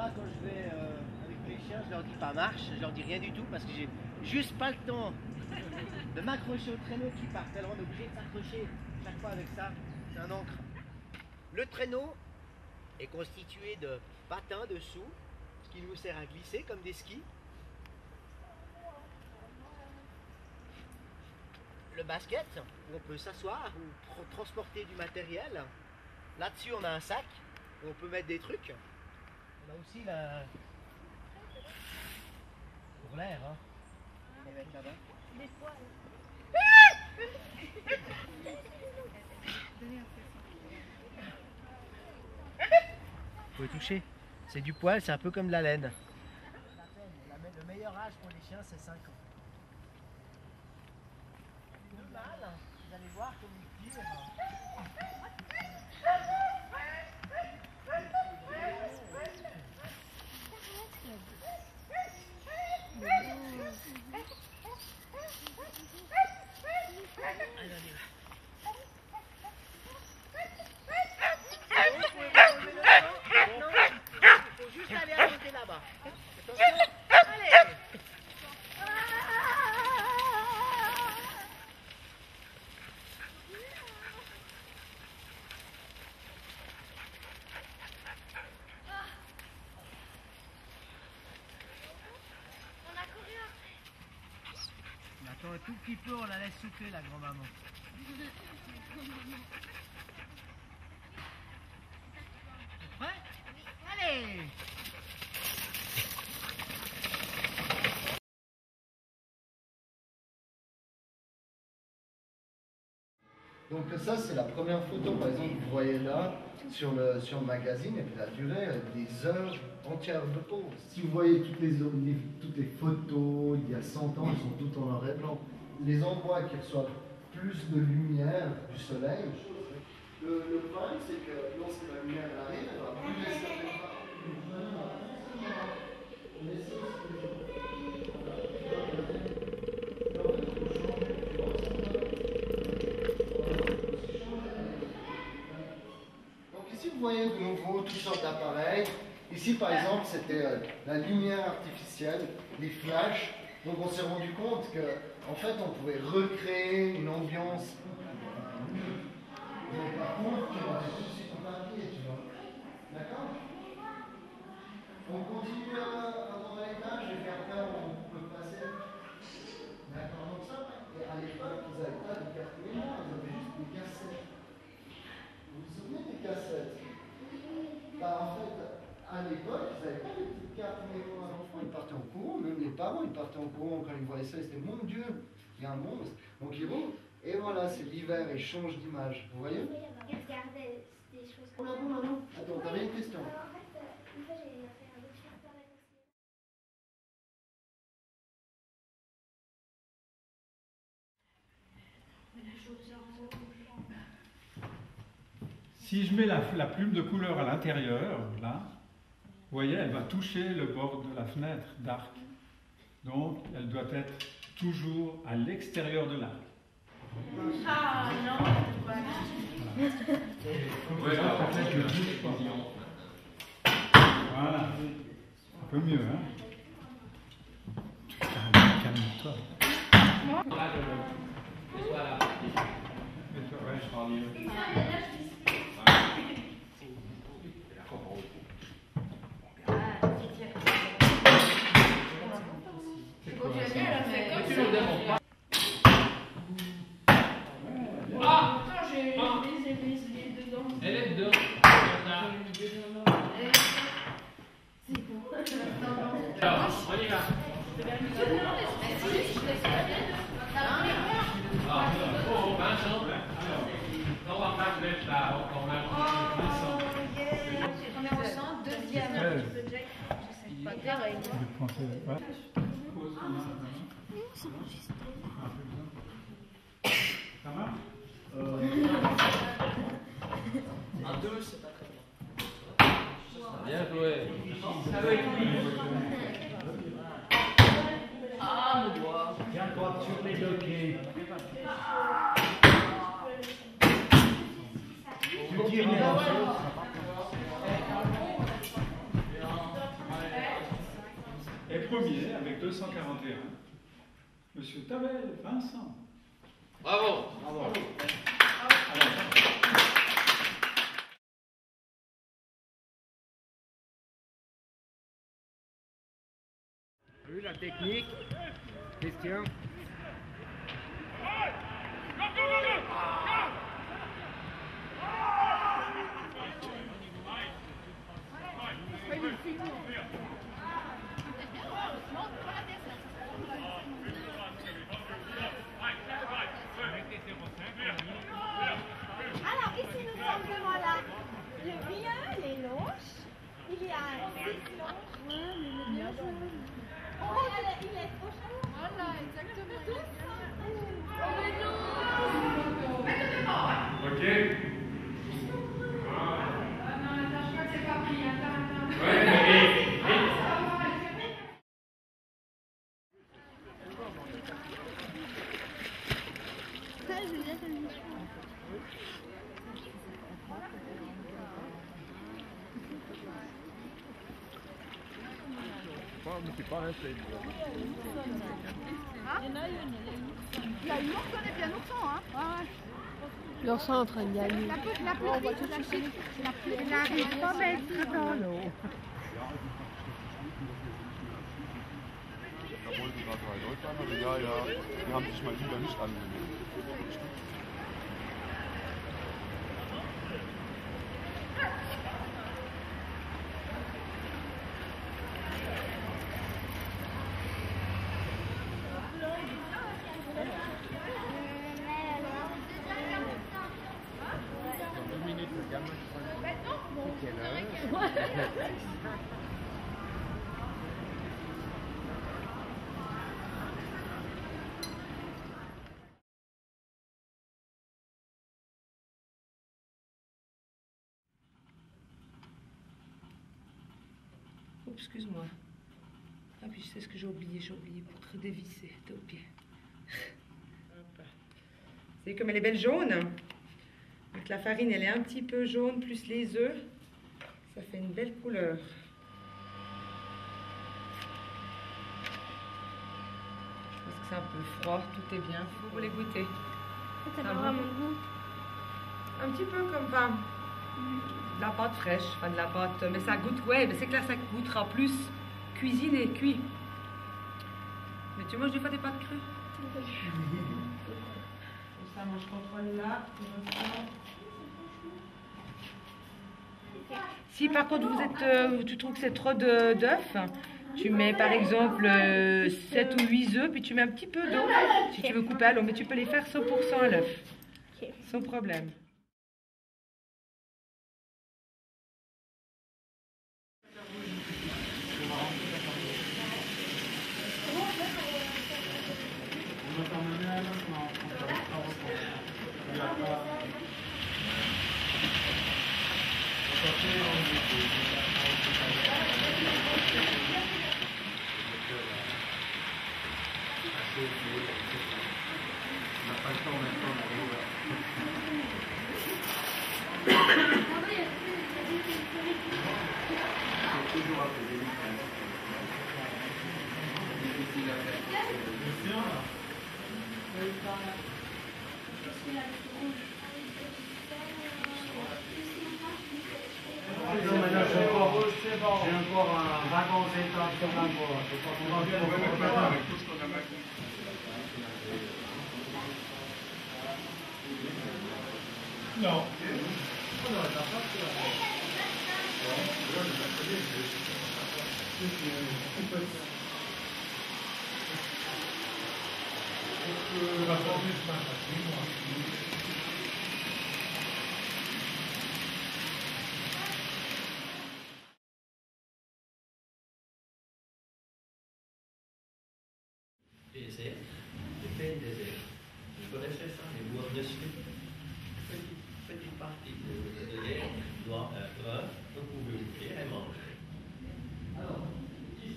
moi, quand je vais avec mes chiens, je leur dis pas marche, je leur dis rien du tout parce que j'ai juste pas le temps de m'accrocher au traîneau qui part. Alors on est obligé de s'accrocher chaque fois avec ça. C'est un ancre. Le traîneau est constitué de patins dessous, ce qui nous sert à glisser comme des skis. Le basket, où on peut s'asseoir ou transporter du matériel. Là-dessus, on a un sac où on peut mettre des trucs. On a aussi la... pour l'air, hein. On va mettre là-bas. Des poils. Vous pouvez toucher. C'est du poil, c'est un peu comme de la laine. Le meilleur âge pour les chiens, c'est 5 ans. Les deux mâles, vous allez voir comme ils tirent. Un tout petit peu, on la laisse souffler la grand-maman. Prêt? Allez! Donc ça c'est la première photo par exemple que vous voyez là sur le magazine et puis la durée des heures entières de pause. Si vous voyez toutes les photos il y a 100 ans, elles sont toutes en noir et blanc. Les endroits qui reçoivent plus de lumière du soleil, le problème c'est que lorsque la lumière arrive, elle va brûler certaines parties. Vous voyez de nouveau toutes sortes d'appareils. Ici par exemple c'était la lumière artificielle, les flashs. Donc on s'est rendu compte qu'en fait on pouvait recréer une ambiance. Donc par contre, tu vas tout de suite en papier, tu vois. D'accord? On continue à voir l'étage et puis après on peut passer. D'accord, donc ça. Et à l'époque ils n'avaient pas de carte mémoire, ils avaient juste des cassettes. Vous vous souvenez des cassettes? Bah, en fait, à l'époque, ils n'avaient pas de petites cartes mémoire à l'enfant, ils partaient en courant, même les parents, ils partaient en courant quand ils voyaient ça, ils se disaient, mon Dieu, il y a un monstre. Donc ils vont, et voilà, c'est l'hiver, ils changent d'image, vous voyez? Regardez des choses Oh comme là, ça. non, non, non. Attends, t'avais une question? En fait, une fois j'ai fait un documentaire avec aussi. Si je mets la plume de couleur à l'intérieur, là, vous voyez, elle va toucher le bord de la fenêtre d'arc. Donc, elle doit être toujours à l'extérieur de l'arc. Ah non! Voilà, peut-être le bouge pas. Voilà. Un peu mieux, hein? Calme-toi. Elle est dedans. Alors, on y va. Oh, Vincent. On va pas se mettre là. On va On est au centre, deuxième. Je sais pas. Ça marche? Un 2, c'est pas très bien. bien joué. Ah, mon doigt. Tiens-toi sur les deux pieds. Tu tires en dessous. premier avec 241. Monsieur Tavel, Vincent. Bravo. Alors, Vu la technique, Christian. Alors, ici, nous sommes devant le vieux, les loges. Il y a 6 loges. Oh, il est trop chaud. Voilà, exactement. Ok. Il y a une ourson et puis un ourson, hein. Ouais. L'ourson en train de gagner. La petite, il n'arrive pas à mettre dans l'eau. Da wollten gerade 3 Leute an, aber ja, die haben sich mal lieber nicht angemeldet. Excuse-moi. Ah puis je sais ce que j'ai oublié pour dévisser, t'es au pied. C'est comme elle est belle jaune. Donc la farine elle est un petit peu jaune plus les œufs. Ça fait une belle couleur. Je pense que c'est un peu froid, tout est bien. Si vous voulez goûter. Ça a vraiment le goût. Un petit peu comme de la pâte fraîche, enfin de la pâte, mais ça goûte, ouais, mais c'est clair, ça goûtera plus cuisiné, cuit. Mais tu manges des fois des pâtes crues? Comme ça, moi je contrôle là. Si par contre tu trouves que c'est trop d'œufs, tu mets par exemple 7 ou 8 œufs, puis tu mets un petit peu d'eau, si tu veux couper à l'eau, mais tu peux les faire 100% à l'œuf, sans problème. J'ai encore un wagon état sur la voie. non. Désert, le pays désert. Vous connaissez ça, les bois dessus. Petite partie de désert doit être, vous pouvez ouvrir et manger. Alors, ici,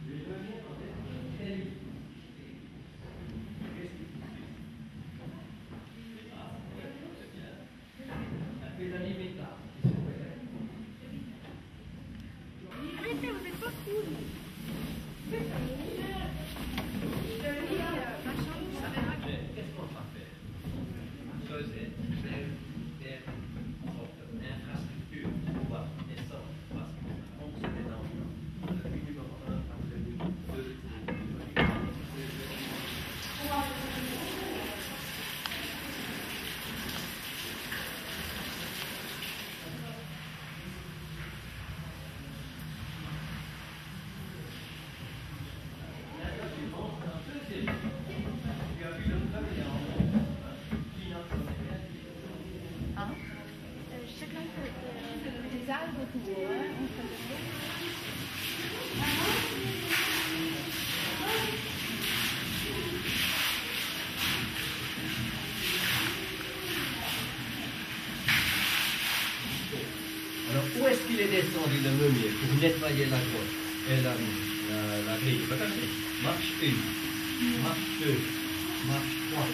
je vais venir avec très vite. Qu'est-ce que c'est ça? C'est bien. Un peu d'animéta. Arrêtez, vous êtes pas cool. Alors, où est-ce qu'il est descendu, le meunier, pour nettoyer la grotte et la grille? Regardez. Marche 1, marche 2, marche 3.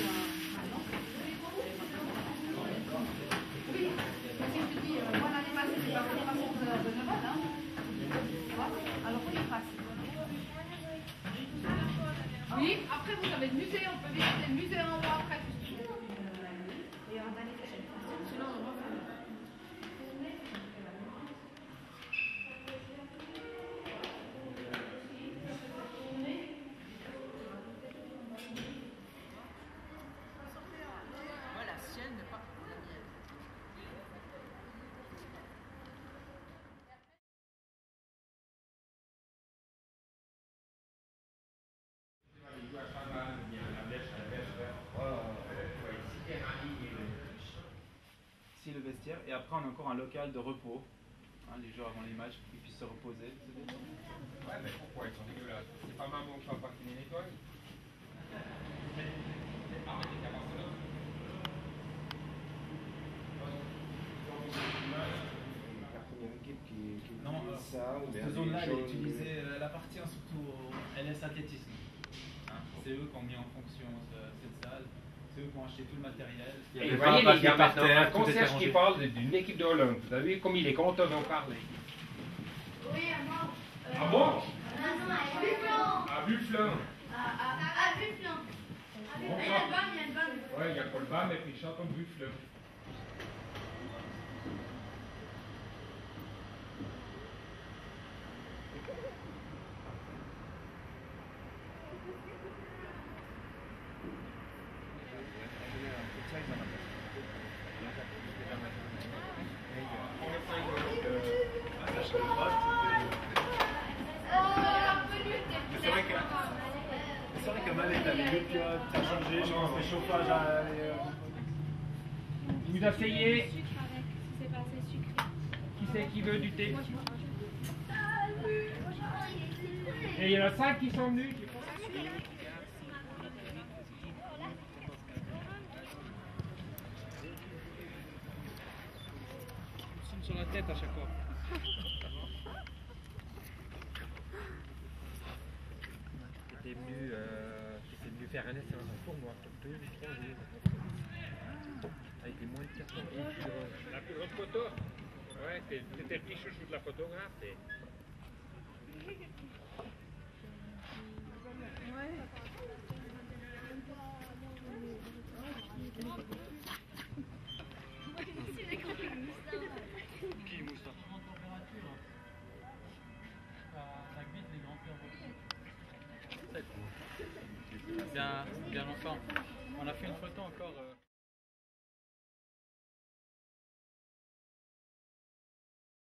Oui, après vous avez le musée, on peut visiter le musée en haut après. Ici le vestiaire, et après on a encore un local de repos. Les joueurs avant les matchs, ils puissent se reposer. Ouais, mais pourquoi ils sont dégueulasses? C'est pas maman qui va pas qui les nettoie. Non, cette zone-là, elle est utilisée, la partie surtout au LS Athlétisme. C'est eux qui ont mis en fonction cette salle, c'est eux qui ont acheté tout le matériel. Et vous voyez, il y a maintenant un concierge qui parle d'une équipe de Hollande. Vous avez vu comme il est content d'en parler. Oui, à moi. Ah bon? À Bufflan. À Bufflan. À Bufflan. Il y a le BAM, il y a le BAM. Ouais, il y a pas le BAM et puis il chante en Bufflan. C'est vrai que Malais, t'as les lupiotes, t'as changé, je pense, les chauffages à... Vous asseyez. Qui c'est qui veut du thé? Et il y en a 5 qui sont venus. Sur la tête à chaque fois. J'étais venu faire un essai dans un tournoi. Avec les moins de 400 La plus grande photo? Ouais, t'étais le petit chouchou de la photographe. Qui Moussa? Bien longtemps. On a fait une photo encore.